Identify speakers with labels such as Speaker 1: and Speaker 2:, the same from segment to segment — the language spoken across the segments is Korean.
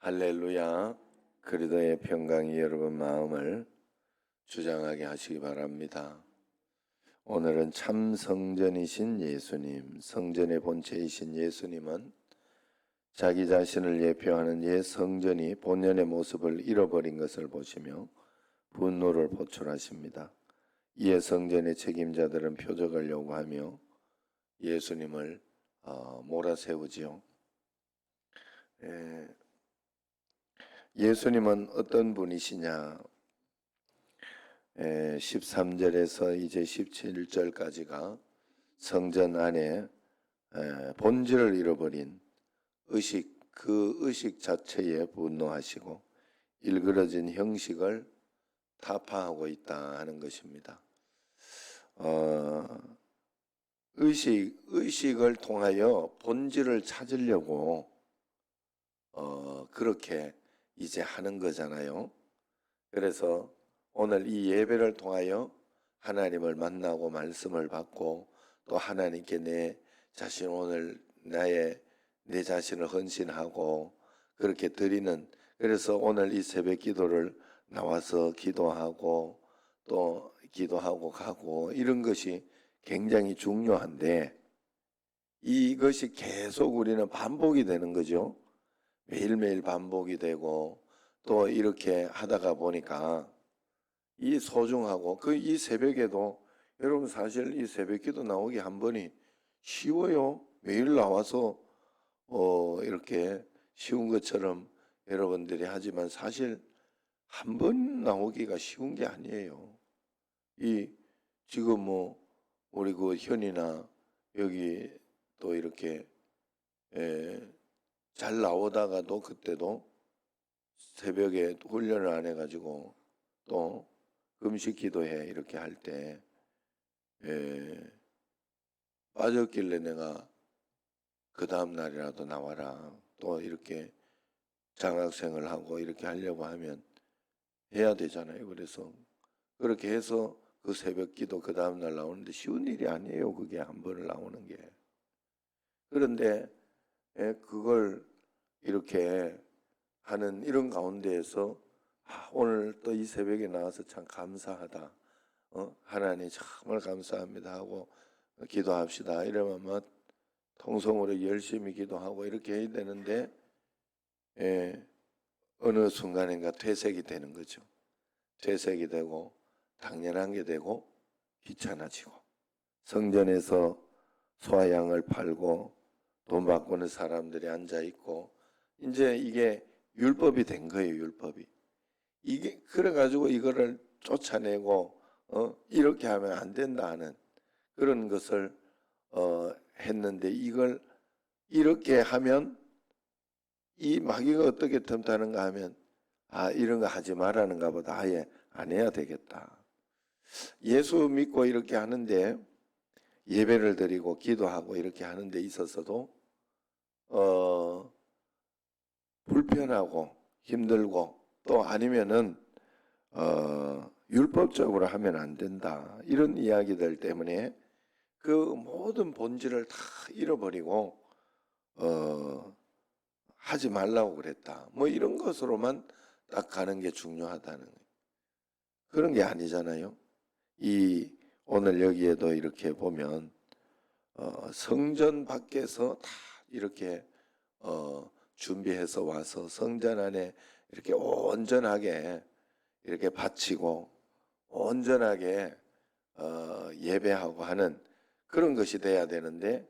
Speaker 1: 할렐루야. 그리스도의 평강이 여러분 마음을 주장하게 하시기 바랍니다. 오늘은 참 성전이신 예수님, 성전의 본체이신 예수님은 자기 자신을 예표하는 옛 성전이 본연의 모습을 잃어버린 것을 보시며 분노를 호출하십니다. 이에 성전의 책임자들은 표적을 요구하며 예수님을 몰아세우지요. 예수님은 어떤 분이시냐? 13절에서 이제 17절까지가 성전 안에 본질을 잃어버린 그 의식 자체에 분노하시고 일그러진 형식을 타파하고 있다 하는 것입니다. 의식을 통하여 본질을 찾으려고 그렇게 이제 하는 거잖아요. 그래서 오늘 이 예배를 통하여 하나님을 만나고 말씀을 받고 또 하나님께 내 자신 오늘 내 자신을 헌신하고 그렇게 드리는, 그래서 오늘 이 새벽 기도를 나와서 기도하고 또 기도하고 가고 이런 것이 굉장히 중요한데 이것이 계속 우리는 반복이 되는 거죠. 매일매일 반복이 되고 또 이렇게 하다가 보니까 이 소중하고 이 새벽에도 여러분 사실 이 새벽 기도 나오기 한 번이 쉬워요. 매일 나와서 이렇게 쉬운 것처럼 여러분들이 하지만 사실 한 번 나오기가 쉬운 게 아니에요. 지금 우리 그 현이나 여기 또 이렇게 잘 나오다가도 그때도 새벽에 훈련을 안 해가지고 또 금식 기도해 이렇게 할 때 빠졌길래 내가 그 다음 날이라도 나와라 또 이렇게 장학생을 하고 이렇게 하려고 하면 해야 되잖아요. 그래서 그렇게 해서 그 새벽 기도 그 다음 날 나오는데 쉬운 일이 아니에요. 그게 한 번을 나오는 게. 그런데 그걸 이렇게 하는 이런 가운데에서 오늘 또 이 새벽에 나와서 참 감사하다. 하나님 정말 감사합니다 하고 기도합시다. 이러면 통성으로 열심히 기도하고 이렇게 해야 되는데 어느 순간인가 퇴색이 되는 거죠. 퇴색이 되고 당연한 게 되고 귀찮아지고 성전에서 소화양을 팔고 돈 바꾸는 사람들이 앉아 있고 이제 이게 율법이 된 거예요. 율법이. 이게 그래가지고 이거를 쫓아내고 이렇게 하면 안 된다 하는 그런 것을 했는데 이걸 이렇게 하면 이 마귀가 어떻게 틈타는가 하면 이런 거 하지 말라는가 보다 아예 안 해야 되겠다. 예수 믿고 이렇게 하는데 예배를 드리고 기도하고 이렇게 하는 데 있어서도 불편하고 힘들고 또 아니면은 율법적으로 하면 안 된다 이런 이야기들 때문에 그 모든 본질을 다 잃어버리고 하지 말라고 그랬다 이런 것으로만 딱 가는 게 중요하다는 거예요. 그런 게 아니잖아요. 오늘 여기에도 이렇게 보면 성전 밖에서 다 이렇게 준비해서 와서 성전 안에 이렇게 온전하게 이렇게 바치고 온전하게 예배하고 하는 그런 것이 돼야 되는데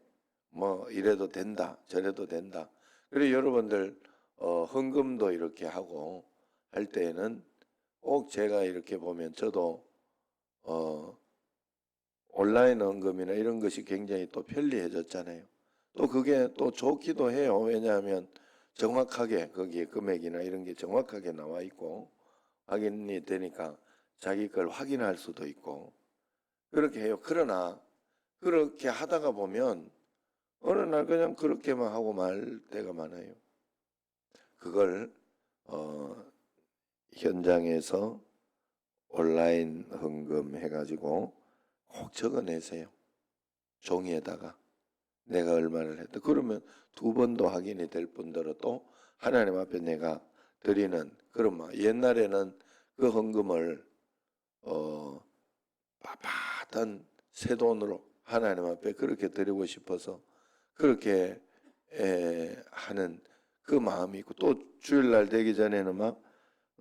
Speaker 1: 이래도 된다 저래도 된다. 그리고 여러분들 헌금도 이렇게 하고 할 때에는 꼭 제가 이렇게 보면 저도 온라인 헌금이나 이런 것이 굉장히 또 편리해졌잖아요. 또 그게 또 좋기도 해요. 왜냐하면 정확하게 거기에 금액이나 이런 게 정확하게 나와 있고 확인이 되니까 자기 걸 확인할 수도 있고 그렇게 해요. 그러나 그렇게 하다가 보면 어느 날 그냥 그렇게만 하고 말 때가 많아요. 그걸 현장에서 온라인 헌금 해가지고 꼭 적어내세요. 종이에다가 내가 얼마를 했다. 그러면 두 번도 확인이 될 뿐더러 또 하나님 앞에 내가 드리는 그런 막 옛날에는 그 헌금을 바바단 새 돈으로 하나님 앞에 그렇게 드리고 싶어서 그렇게 하는 그 마음이 있고 또 주일날 되기 전에는 막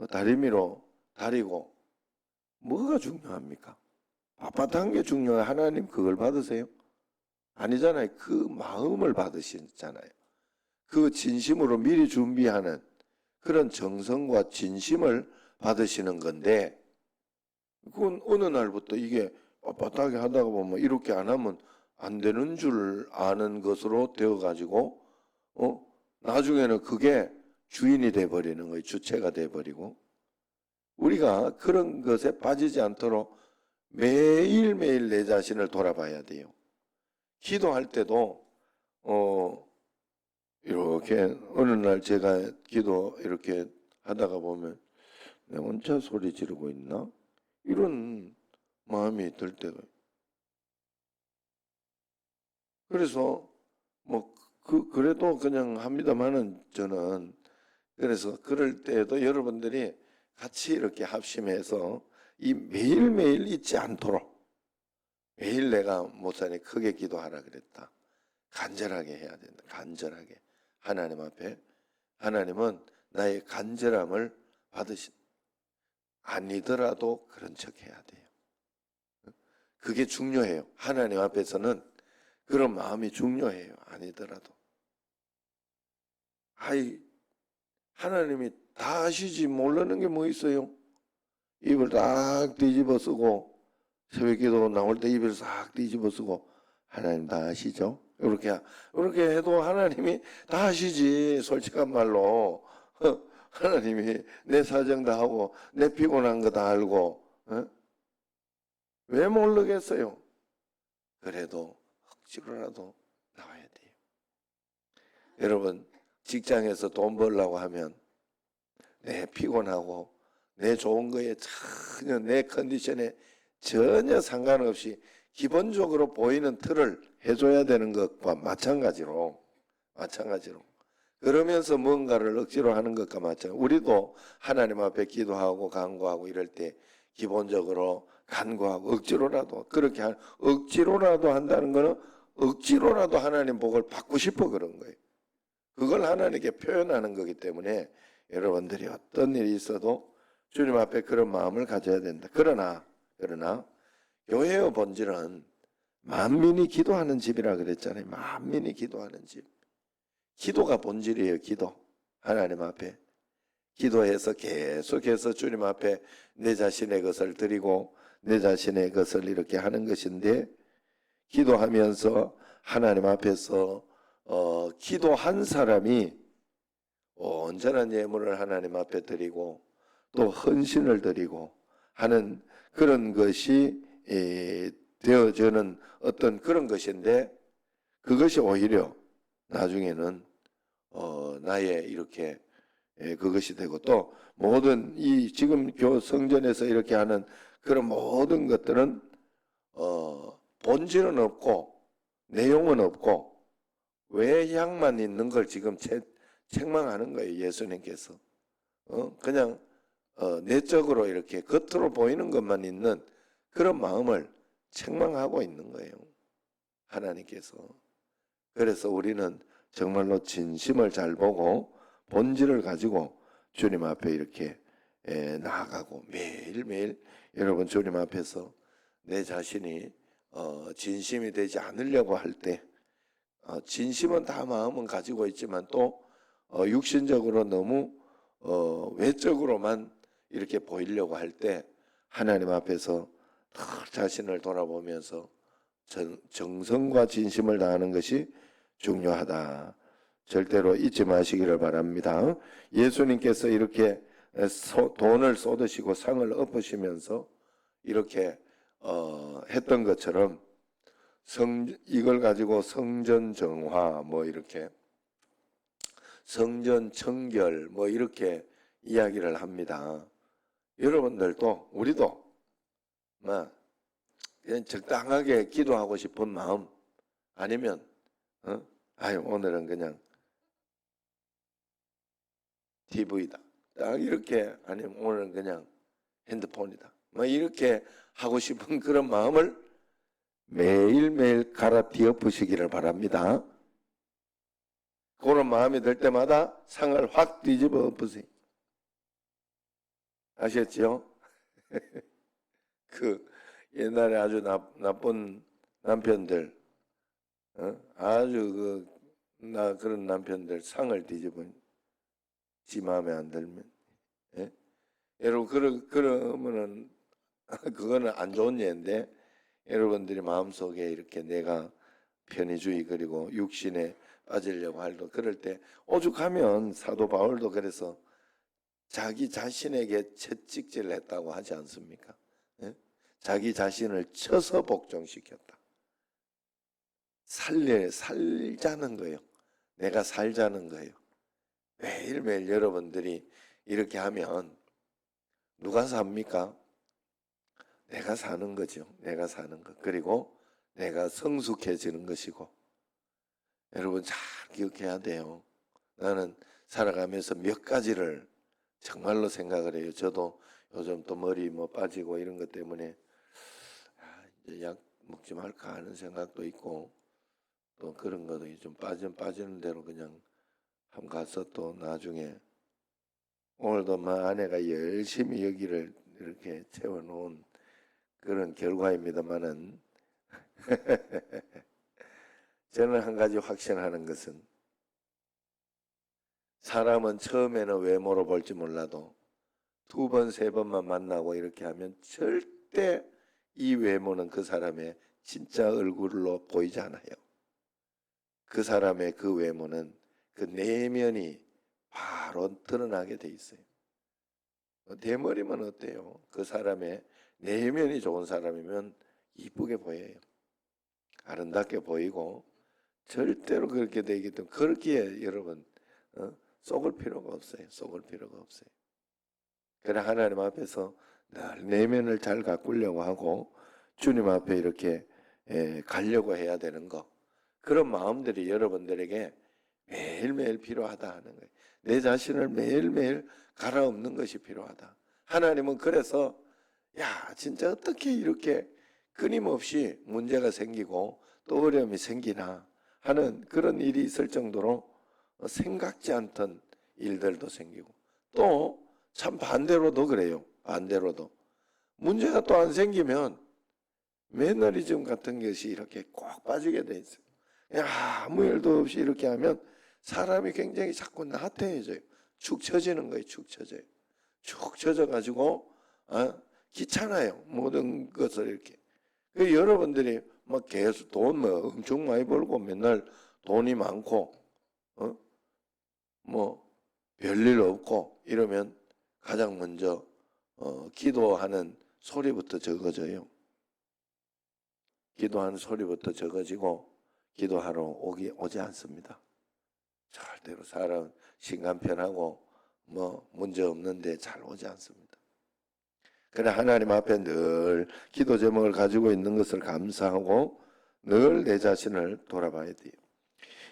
Speaker 1: 다리미로 다리고 뭐가 중요합니까? 바빠한 게 중요해. 하나님 그걸 받으세요? 아니잖아요. 그 마음을 받으시잖아요. 그 진심으로 미리 준비하는 그런 정성과 진심을 받으시는 건데 그건 어느 날부터 이게 빳빳하게 하다가 보면 이렇게 안 하면 안 되는 줄 아는 것으로 되어가지고 나중에는 그게 주인이 돼버리는 거예요. 주체가 돼버리고 우리가 그런 것에 빠지지 않도록 매일매일 내 자신을 돌아봐야 돼요. 기도할 때도 이렇게 어느 날 제가 기도 이렇게 하다가 보면 내가 혼자 소리 지르고 있나? 이런 마음이 들 때가 그래서 뭐 그래도 그냥 합니다만은 저는 그래서 그럴 때에도 여러분들이 같이 이렇게 합심해서 이 매일매일 잊지 않도록 매일 내가 목사님 크게 기도하라 그랬다. 간절하게 해야 된다. 간절하게 하나님 앞에 하나님은 나의 간절함을 받으신 아니더라도 그런 척 해야 돼요. 그게 중요해요. 하나님 앞에서는 그런 마음이 중요해요. 아니더라도. 하나님이 다 아시지 모르는 게 뭐 있어요? 입을 딱 뒤집어 쓰고 새벽기도 나올 때 입을 싹 뒤집어 쓰고 하나님 다 아시죠? 이렇게 해도 하나님이 다 아시지. 솔직한 말로 하나님이 내 사정 다 하고 내 피곤한 거 다 알고 왜 모르겠어요? 그래도 억지로라도 나와야 돼요. 여러분 직장에서 돈 벌려고 하면 내 피곤하고 내 좋은 거에 전혀 내 컨디션에 전혀 상관없이 기본적으로 보이는 틀을 해줘야 되는 것과 마찬가지로 그러면서 뭔가를 억지로 하는 것과 마찬가지로 우리도 하나님 앞에 기도하고 간구하고 이럴 때 기본적으로 간구하고 억지로라도 한다는 거는 억지로라도 하나님 복을 받고 싶어 그런 거예요. 그걸 하나님께 표현하는 거기 때문에 여러분들이 어떤 일이 있어도 주님 앞에 그런 마음을 가져야 된다. 그러나 교회의 본질은 만민이 기도하는 집이라 그랬잖아요. 만민이 기도하는 집. 기도가 본질이에요. 기도. 하나님 앞에 기도해서 계속해서 주님 앞에 내 자신의 것을 드리고 내 자신의 것을 이렇게 하는 것인데 기도하면서 하나님 앞에서 기도한 사람이 온전한 예물을 하나님 앞에 드리고 또 헌신을 드리고 하는 그런 것이 되어지는 어떤 그런 것인데 그것이 오히려 나중에는 나의 이렇게 그것이 되고 또 모든 이 지금 성전에서 이렇게 하는 그런 모든 것들은 본질은 없고 내용은 없고 외향만 있는 걸 지금 책망하는 거예요. 예수님께서 그냥 내적으로 이렇게 겉으로 보이는 것만 있는 그런 마음을 책망하고 있는 거예요. 하나님께서. 그래서 우리는 정말로 진심을 잘 보고 본질을 가지고 주님 앞에 이렇게 나아가고 매일매일 여러분 주님 앞에서 내 자신이 진심이 되지 않으려고 할 때 진심은 다 마음은 가지고 있지만 또 육신적으로 너무 외적으로만 이렇게 보이려고 할 때 하나님 앞에서 자신을 돌아보면서 정성과 진심을 다하는 것이 중요하다. 절대로 잊지 마시기를 바랍니다. 예수님께서 이렇게 돈을 쏟으시고 상을 엎으시면서 이렇게 했던 것처럼 이걸 가지고 성전 정화 뭐 이렇게 성전 청결 뭐 이렇게 이야기를 합니다. 여러분들도 우리도 그냥 적당하게 기도하고 싶은 마음 아니면 아유 오늘은 그냥 TV다. 딱 이렇게 아니면 오늘은 그냥 핸드폰이다. 뭐 이렇게 하고 싶은 그런 마음을 매일매일 갈아엎어 보시기를 바랍니다. 그런 마음이 들 때마다 상을 확 뒤집어 엎으세요. 아셨죠? 그 옛날에 아주 나쁜 남편들, 아주 그런 남편들 상을 뒤집어 지 마음에 안 들면, 예? 여러분 그러면은 그거는 안 좋은 예인데 여러분들이 마음속에 이렇게 내가 편의주의 그리고 육신에 빠지려고 할도 그럴 때 오죽하면 사도 바울도 그래서 자기 자신에게 채찍질을 했다고 하지 않습니까? 예? 자기 자신을 쳐서 복종시켰다. 살자는 거예요. 내가 살자는 거예요. 매일매일 여러분들이 이렇게 하면 누가 삽니까? 내가 사는 거죠. 내가 사는 것. 그리고 내가 성숙해지는 것이고. 여러분 잘 기억해야 돼요. 나는 살아가면서 몇 가지를 정말로 생각을 해요. 저도 요즘 또 머리 뭐 빠지고 이런 것 때문에 이제 약 먹지 말까 하는 생각도 있고 또 그런 것도 좀 빠지는 대로 그냥 한번 가서 또 나중에 오늘도 막 아내가 열심히 여기를 이렇게 채워놓은 그런 결과입니다만은 저는 한 가지 확신하는 것은 사람은 처음에는 외모로 볼지 몰라도 두 번, 세 번만 만나고 이렇게 하면 절대 이 외모는 그 사람의 진짜 얼굴로 보이지 않아요. 그 사람의 그 외모는 그 내면이 바로 드러나게 돼 있어요. 대머리면 어때요? 그 사람의 내면이 좋은 사람이면 이쁘게 보여요. 아름답게 보이고 절대로 그렇게 되기 때문에 그렇게 여러분 속을 필요가 없어요. 속을 필요가 없어요. 그래 하나님 앞에서 늘 내면을 잘 가꾸려고 하고 주님 앞에 이렇게 가려고 해야 되는 거 그런 마음들이 여러분들에게 매일매일 필요하다 하는 거예요. 내 자신을 매일매일 갈아엎는 것이 필요하다. 하나님은 그래서 야 진짜 어떻게 이렇게 끊임없이 문제가 생기고 또 어려움이 생기나 하는 그런 일이 있을 정도로 생각지 않던 일들도 생기고 또 참 반대로도 그래요. 반대로도 문제가 또 안 생기면 매너리즘 같은 것이 이렇게 꼭 빠지게 돼 있어요. 아무 일도 없이 이렇게 하면 사람이 굉장히 자꾸 나태해져요. 축 처지는 거예요. 축 처져요. 축 처져가지고 귀찮아요. 모든 것을 이렇게. 여러분들이 막 계속 돈 뭐 엄청 많이 벌고 맨날 돈이 많고 뭐 별일 없고 이러면 가장 먼저 기도하는 소리부터 적어져요. 기도하는 소리부터 적어지고 기도하러 오지 않습니다. 절대로 사람 신간편하고 뭐 문제 없는데 잘 오지 않습니다. 그래 하나님 앞에 늘 기도 제목을 가지고 있는 것을 감사하고 늘 내 자신을 돌아봐야 돼요.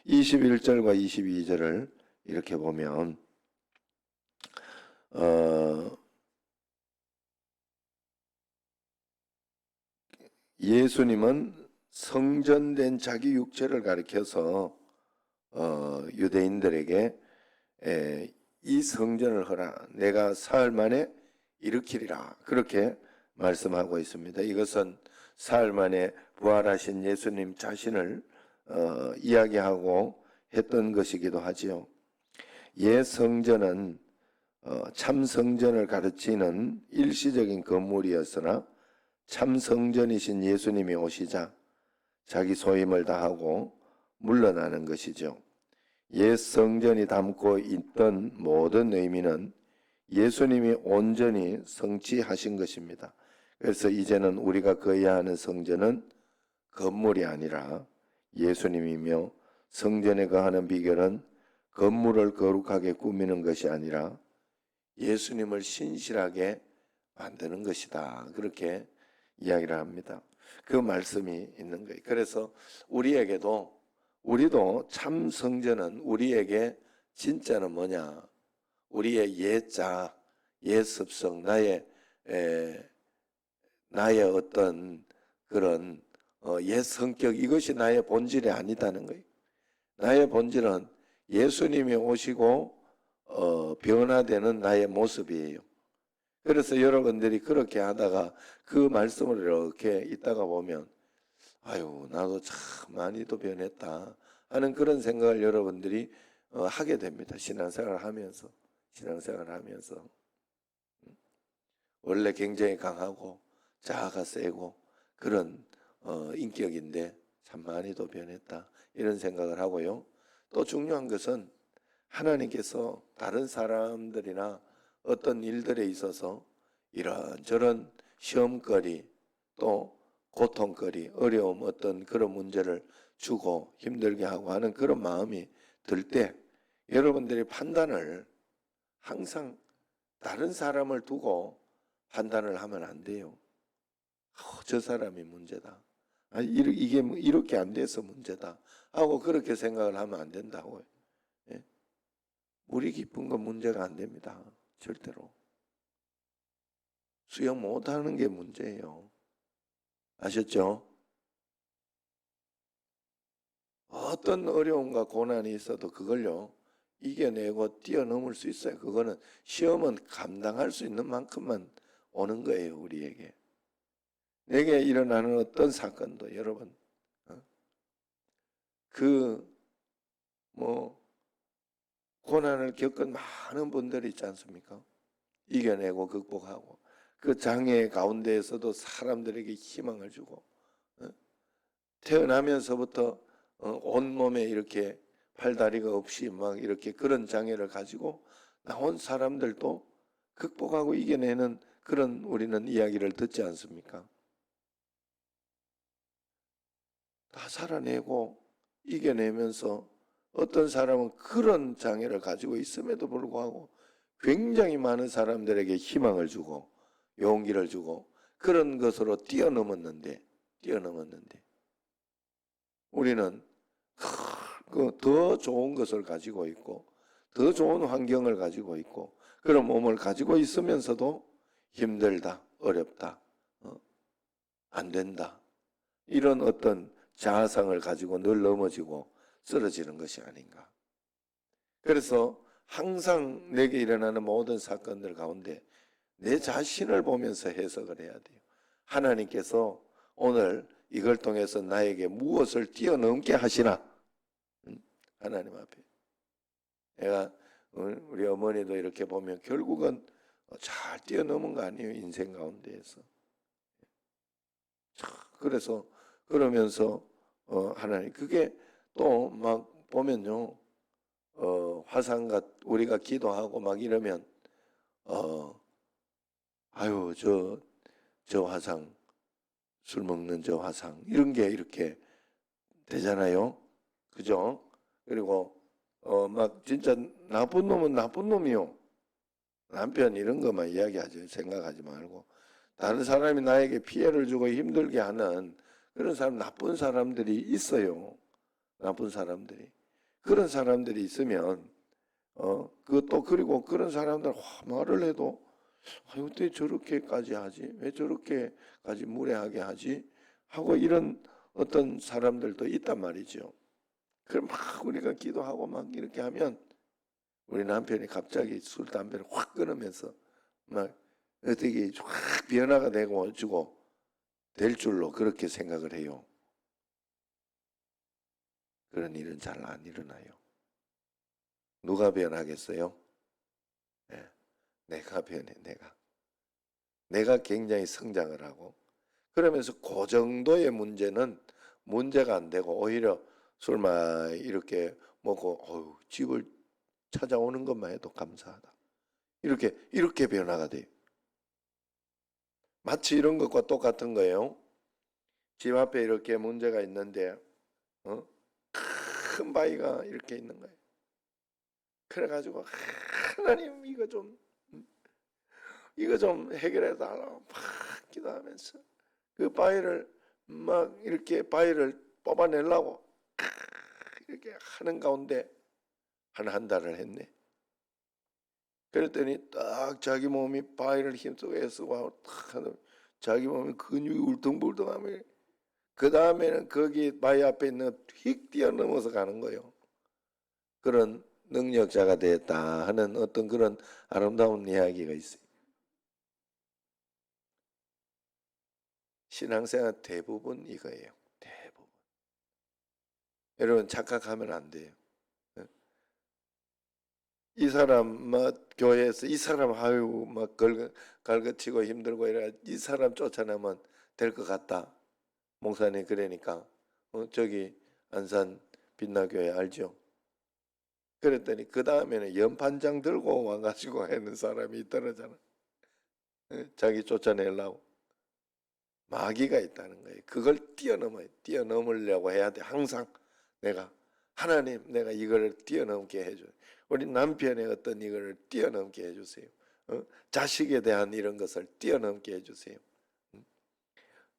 Speaker 1: 21절과 22절을 이렇게 보면 예수님은 성전된 자기 육체를 가리켜서 유대인들에게 이 성전을 허라 내가 사흘 만에 일으키리라 그렇게 말씀하고 있습니다. 이것은 사흘 만에 부활하신 예수님 자신을 이야기하고 했던 것이기도 하지요. 옛 성전은 참 성전을 가르치는 일시적인 건물이었으나 참 성전이신 예수님이 오시자 자기 소임을 다하고 물러나는 것이죠. 옛 성전이 담고 있던 모든 의미는 예수님이 온전히 성취하신 것입니다. 그래서 이제는 우리가 거해야 하는 성전은 건물이 아니라 예수님이며 성전에 거하는 비결은 건물을 거룩하게 꾸미는 것이 아니라 예수님을 신실하게 만드는 것이다. 그렇게 이야기를 합니다. 그 말씀이 있는 거예요. 그래서 우리에게도 우리도 참 성전은 우리에게 진짜는 뭐냐? 우리의 옛자, 옛습성, 나의 어떤 그런 옛 성격, 이것이 나의 본질이 아니다는 거예요. 나의 본질은 예수님이 오시고 변화되는 나의 모습이에요. 그래서 여러분들이 그렇게 하다가 그 말씀을 이렇게 있다가 보면 아유, 나도 참 많이도 변했다 하는 그런 생각을 여러분들이 하게 됩니다. 신앙생활을 하면서. 원래 굉장히 강하고 자아가 세고 그런 인격인데 참 많이도 변했다 이런 생각을 하고요. 또 중요한 것은 하나님께서 다른 사람들이나 어떤 일들에 있어서 이런저런 시험거리 또 고통거리 어려움 어떤 그런 문제를 주고 힘들게 하고 하는 그런 마음이 들 때 여러분들이 판단을 항상 다른 사람을 두고 판단을 하면 안 돼요. 저 사람이 문제다. 이게 이렇게 안 돼서 문제다 하고 그렇게 생각을 하면 안 된다고요. 예? 물이 깊은 건 문제가 안 됩니다. 절대로. 수영 못하는 게 문제예요. 아셨죠? 어떤 어려움과 고난이 있어도 그걸요 이겨내고 뛰어넘을 수 있어요. 그거는 시험은 감당할 수 있는 만큼만 오는 거예요. 우리에게. 내게 일어나는 어떤 사건도 여러분 뭐 고난을 겪은 많은 분들이 있지 않습니까? 이겨내고 극복하고 그 장애 가운데에서도 사람들에게 희망을 주고 태어나면서부터 온몸에 이렇게 팔다리가 없이 막 이렇게 그런 장애를 가지고 나온 사람들도 극복하고 이겨내는 그런 우리는 이야기를 듣지 않습니까? 다 살아내고 이겨내면서 어떤 사람은 그런 장애를 가지고 있음에도 불구하고 굉장히 많은 사람들에게 희망을 주고 용기를 주고 그런 것으로 뛰어넘었는데 우리는 더 좋은 것을 가지고 있고 더 좋은 환경을 가지고 있고 그런 몸을 가지고 있으면서도 힘들다, 어렵다, 안 된다 이런 어떤 자아상을 가지고 늘 넘어지고 쓰러지는 것이 아닌가. 그래서 항상 내게 일어나는 모든 사건들 가운데 내 자신을 보면서 해석을 해야 돼요. 하나님께서 오늘 이걸 통해서 나에게 무엇을 뛰어넘게 하시나? 하나님 앞에. 내가 우리 어머니도 이렇게 보면 결국은 잘 뛰어넘은 거 아니에요. 인생 가운데에서. 그래서 그러면서 하나님 그게 또 막 보면요. 화상같 우리가 기도하고 막 이러면 아유 저 화상 술 먹는 저 화상 이런 게 이렇게 되잖아요. 그죠? 그리고 막 진짜 나쁜 놈은 나쁜 놈이요. 남편 이런 것만 이야기하죠. 생각하지 말고 다른 사람이 나에게 피해를 주고 힘들게 하는 그런 사람 나쁜 사람들이 있어요. 나쁜 사람들이 그런 사람들이 있으면 그또 그리고 그런 사람들 말을 해도 어떻게 저렇게까지 하지? 왜 저렇게까지 무례하게 하지? 하고 이런 어떤 사람들도 있단 말이죠. 그럼 막 우리가 기도하고 막 이렇게 하면 우리 남편이 갑자기 술 담배를 확 끊으면서 막 어떻게 확 변화가 되고 주고 될 줄로 그렇게 생각을 해요. 그런 일은 잘 안 일어나요. 누가 변하겠어요? 네, 내가 변해, 내가 굉장히 성장을 하고 그러면서 그 정도의 문제는 문제가 안 되고 오히려 술만 이렇게 먹고 집을 찾아오는 것만 해도 감사하다. 이렇게 변화가 돼요. 마치 이런 것과 똑같은 거예요. 집 앞에 이렇게 문제가 있는데 큰 바위가 이렇게 있는 거예요. 그래가지고 하나님 이거 좀 해결해 달라고 막 기도하면서 그 바위를 막 이렇게 바위를 뽑아내려고 이렇게 하는 가운데 한 달을 했네. 그랬더니 딱 자기 몸이 바위를 힘쓰고 애쓰고 탁 하는 자기 몸이 근육이 울퉁불퉁하면 그 다음에는 거기 바위 앞에 있는 휙 뛰어넘어서 가는 거예요. 그런 능력자가 됐다 하는 어떤 그런 아름다운 이야기가 있어요. 신앙생활 대부분 이거예요. 대부분. 여러분 착각하면 안 돼요. 이 사람 막 교회에서 이 사람 아유 막 갈거치고 힘들고 이래 이 사람 쫓아내면 될 것 같다. 목사님 그러니까 저기 안산 빛나교회 알죠? 그랬더니 그 다음에는 연판장 들고 와가지고 하는 사람이 있더라잖아. 자기 쫓아내려고 마귀가 있다는 거예요. 그걸 뛰어넘으려고 해야 돼. 항상 내가 하나님 내가 이거를 뛰어넘게 해줘. 우리 남편의 어떤 이거를 뛰어넘게 해주세요. 자식에 대한 이런 것을 뛰어넘게 해주세요.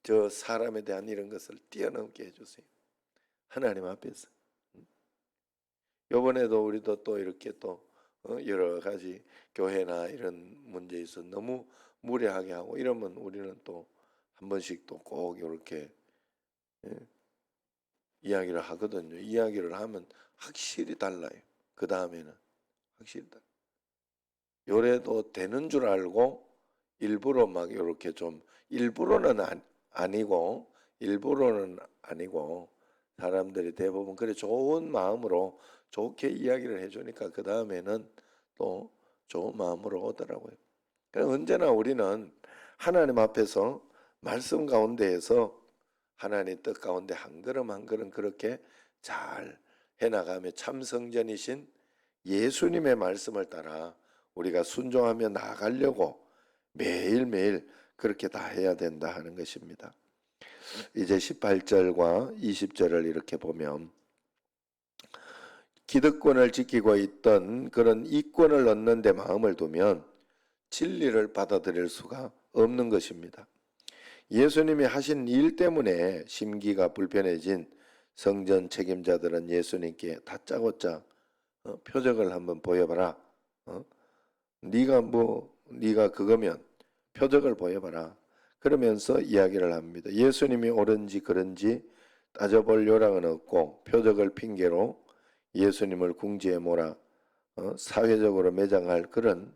Speaker 1: 저 사람에 대한 이런 것을 뛰어넘게 해주세요. 하나님 앞에서. 이번에도 우리도 또 이렇게 또 여러 가지 교회나 이런 문제에서 너무 무례하게 하고 이러면 우리는 또 한 번씩 또 꼭 이렇게 이야기를 하거든요. 이야기를 하면 확실히 달라요. 그 다음에는 확실히 달라요. 요래도 되는 줄 알고 일부러 막 이렇게 좀 일부러는 아니고 일부러는 아니고 사람들이 대부분 그래 좋은 마음으로 좋게 이야기를 해주니까 그 다음에는 또 좋은 마음으로 오더라고요. 그러니까 언제나 우리는 하나님 앞에서 말씀 가운데에서 하나님 뜻 가운데 한 걸음 한 걸음 그렇게 잘 해나가며 참 성전이신 예수님의 말씀을 따라 우리가 순종하며 나아가려고 매일매일 그렇게 다 해야 된다 하는 것입니다. 이제 18절과 20절을 이렇게 보면 기득권을 지키고 있던 그런 이권을 얻는 데 마음을 두면 진리를 받아들일 수가 없는 것입니다. 예수님이 하신 일 때문에 심기가 불편해진 성전 책임자들은 예수님께 다짜고짜 표적을 한번 보여봐라. 네가 그거면 표적을 보여봐라. 그러면서 이야기를 합니다. 예수님이 옳은지 그른지 따져볼 요량은 없고 표적을 핑계로 예수님을 궁지에 몰아 사회적으로 매장할 그런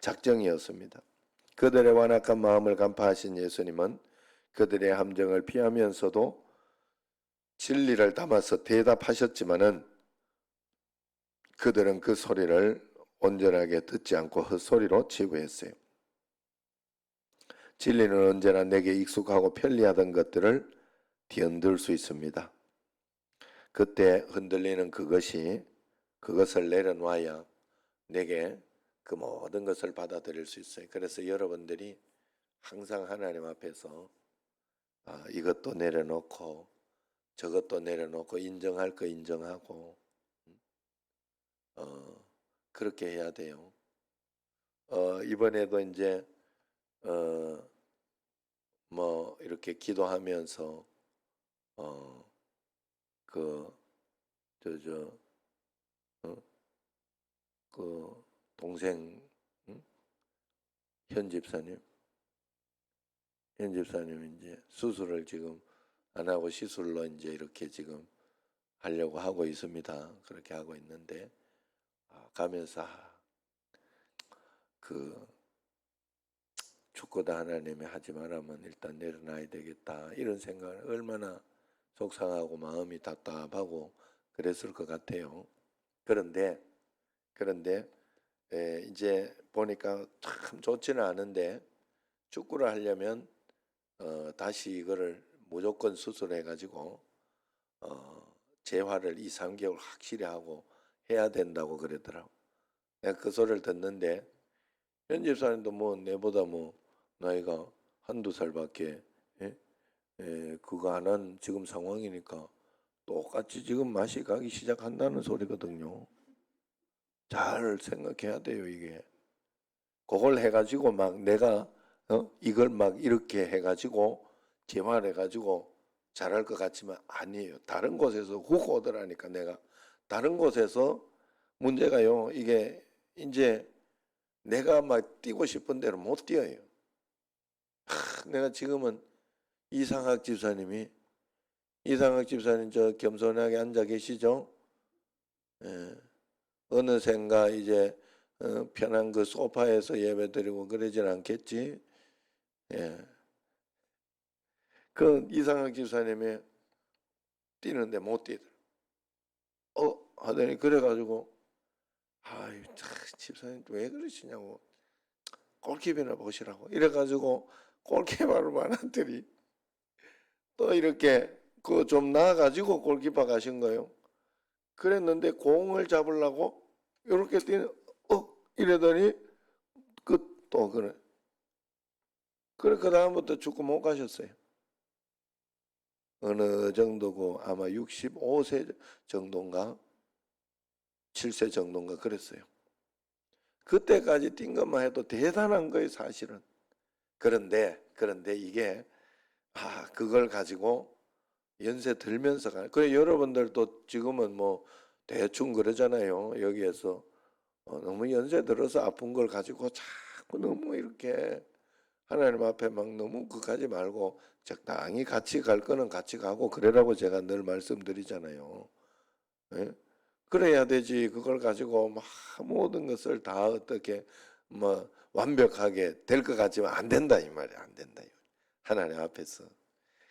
Speaker 1: 작정이었습니다. 그들의 완악한 마음을 간파하신 예수님은 그들의 함정을 피하면서도 진리를 담아서 대답하셨지만은 그들은 그 소리를 온전하게 듣지 않고 헛소리로 치부했어요. 진리는 언제나 내게 익숙하고 편리하던 것들을 뒤흔들 수 있습니다. 그때 흔들리는 그것을 내려놔야 내게 그 모든 것을 받아들일 수 있어요. 그래서 여러분들이 항상 하나님 앞에서 이것도 내려놓고 저것도 내려놓고 인정할 거 인정하고 그렇게 해야 돼요. 이번에도 이제 뭐 이렇게 기도하면서 그 동생 현 집사님 이제 수술을 지금 안 하고 시술로 이제 이렇게 지금 하려고 하고 있습니다. 그렇게 하고 있는데 가면서 그 죽고다 하나님이 하지 말라면 일단 내려놔야 되겠다 이런 생각을 얼마나 속상하고 마음이 답답하고 그랬을 것 같아요. 그런데 이제 보니까 참 좋지는 않은데 축구를 하려면 다시 이거를 무조건 수술해가지고 재활을 2, 3개월 확실히 하고 해야 된다고 그러더라고. 내가 그 소리를 듣는데 현 집사님도 뭐 내보다 뭐 나이가 한두 살밖에 그거 안 한 지금 상황이니까 똑같이 지금 맛이 가기 시작한다는 소리거든요. 잘 생각해야 돼요 이게. 그걸 해가지고 막 내가 이걸 막 이렇게 해가지고 재활해가지고 잘할 것 같지만 아니에요. 다른 곳에서 후고 오더라니까. 내가 다른 곳에서 문제가요. 이게 이제 내가 막 뛰고 싶은 대로 못 뛰어요. 내가 지금은 이상학 집사님 저 겸손하게 앉아 계시죠? 예. 어느샌가 이제 편한 그 소파에서 예배드리고 그러진 않겠지. 예. 그 이상학 집사님이 뛰는데 못 뛰더라. 하더니 그래가지고 아유 참, 집사님 왜 그러시냐고 골키퍼나 보시라고 이래가지고 골키퍼를 만났더니 또 이렇게 그 좀 나아가지고 골키퍼 가신 거예요. 그랬는데 공을 잡으려고 이렇게 뛰는 이러더니 그 또 그래 그 다음부터 축구 못 가셨어요. 어느 정도고 아마 65세 정도인가 7세 정도인가 그랬어요. 그때까지 뛴 것만 해도 대단한 거예요 사실은. 그런데 이게 그걸 가지고 연세 들면서 그래 여러분들도 지금은 뭐 대충 그러잖아요. 여기에서 너무 연세 들어서 아픈 걸 가지고 자꾸 너무 이렇게 하나님 앞에 막 너무 그가지 말고 적당히 같이 갈 거는 같이 가고 그래라고 제가 늘 말씀드리잖아요. 예? 그래야 되지. 그걸 가지고 막 모든 것을 다 어떻게 뭐 완벽하게 될 것 같지만 안 된다 이 말이야. 안 된다. 하나님 앞에서.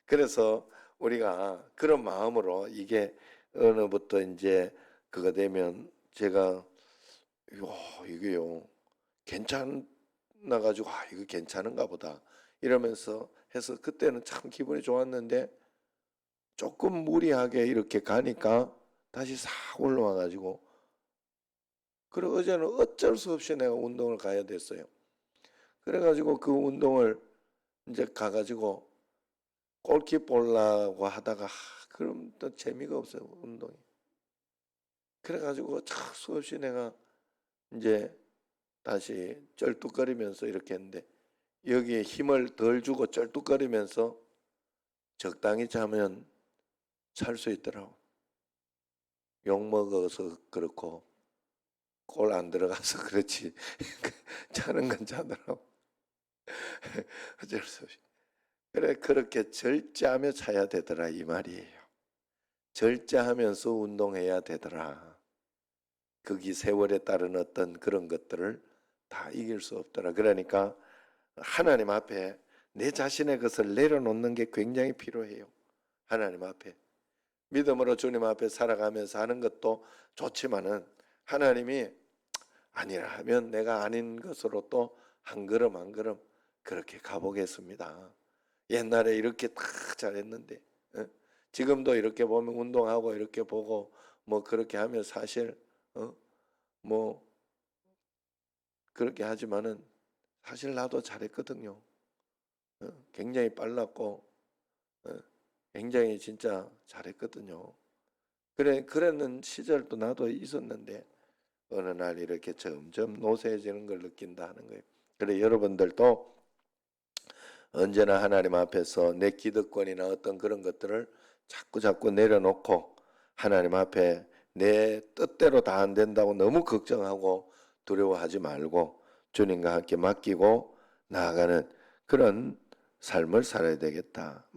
Speaker 1: 그래서 우리가 그런 마음으로 이게 어느부터 이제 그거 되면 제가 이게요 괜찮나 가지고 이거 괜찮은가 보다 이러면서 해서 그때는 참 기분이 좋았는데 조금 무리하게 이렇게 가니까 다시 싹 올라와 가지고 그리고 어제는 어쩔 수 없이 내가 운동을 가야 됐어요. 그래 가지고 그 운동을 이제 가 가지고 골키 보려고 하다가 그럼 또 재미가 없어요 운동이. 그래 가지고 수없이 내가 이제 다시 쩔뚝거리면서 이렇게 했는데 여기에 힘을 덜 주고 쩔뚝거리면서 적당히 자면 살 수 있더라고. 욕 먹어서 그렇고 골 안 들어가서 그렇지 자는 건 자더라고. 어쩔 수 없이. 그래 그렇게 절제하며 자야 되더라 이 말이에요. 절제하면서 운동해야 되더라. 거기 세월에 따른 어떤 그런 것들을 다 이길 수 없더라. 그러니까 하나님 앞에 내 자신의 것을 내려놓는 게 굉장히 필요해요. 하나님 앞에 믿음으로 주님 앞에 살아가면서 하는 것도 좋지만은 하나님이 아니라 하면 내가 아닌 것으로 또 한 걸음 한 걸음 그렇게 가보겠습니다. 옛날에 이렇게 다 잘했는데 지금도 이렇게 보면 운동하고 이렇게 보고 뭐 그렇게 하면 사실 뭐 그렇게 하지만은 사실 나도 잘했거든요. 굉장히 빨랐고 굉장히 진짜 잘했거든요. 그랬는 시절도 나도 있었는데 어느 날 이렇게 점점 노쇠해지는 걸 느낀다 하는 거예요. 그래 여러분들도 언제나 하나님 앞에서 내 기득권이나 어떤 그런 것들을 자꾸 내려놓고 하나님 앞에 내 뜻대로 다 안 된다고 너무 걱정하고 두려워하지 말고 주님과 함께 맡기고 나아가는 그런 삶을 살아야 되겠다.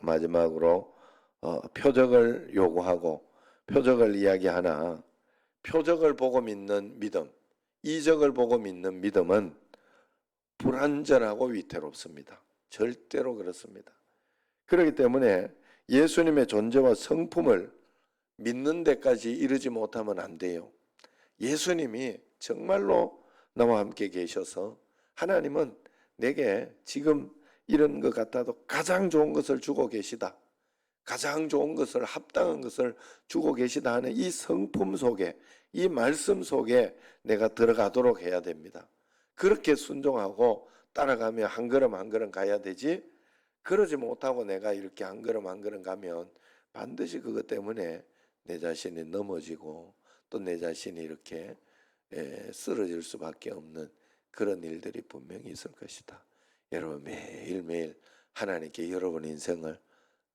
Speaker 1: 마지막으로 표적을 요구하고 표적을 이야기하나 표적을 보고 믿는 믿음, 이적을 보고 믿는 믿음은 불완전하고 위태롭습니다. 절대로 그렇습니다. 그렇기 때문에 예수님의 존재와 성품을 믿는 데까지 이르지 못하면 안 돼요. 예수님이 정말로 나와 함께 계셔서 하나님은 내게 지금 이런 것 같아도 가장 좋은 것을 주고 계시다. 가장 좋은 것을 합당한 것을 주고 계시다 하는 이 성품 속에 이 말씀 속에 내가 들어가도록 해야 됩니다. 그렇게 순종하고 따라가며 한 걸음 한 걸음 가야 되지 그러지 못하고 내가 이렇게 한 걸음 한 걸음 가면 반드시 그것 때문에 내 자신이 넘어지고 또 내 자신이 이렇게 쓰러질 수밖에 없는 그런 일들이 분명히 있을 것이다. 여러분 매일매일 하나님께 여러분 인생을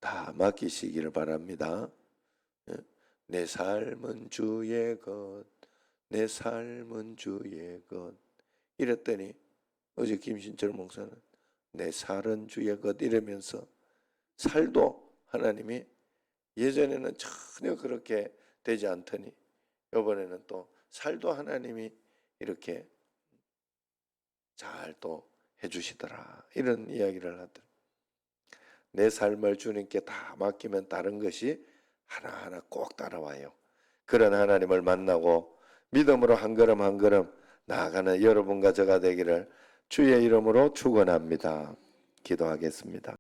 Speaker 1: 다 맡기시기를 바랍니다. 예? 내 삶은 주의 것, 내 삶은 주의 것. 이랬더니 어제 김신철 목사는 내 살은 주의 것 이러면서 살도 하나님이 예전에는 전혀 그렇게 되지 않더니 이번에는 또 살도 하나님이 이렇게 잘 또 해주시더라 이런 이야기를 하더라고요. 내 삶을 주님께 다 맡기면 다른 것이 하나하나 꼭 따라와요. 그런 하나님을 만나고 믿음으로 한 걸음 한 걸음 나아가는 여러분과 저가 되기를 주의 이름으로 축원합니다. 기도하겠습니다.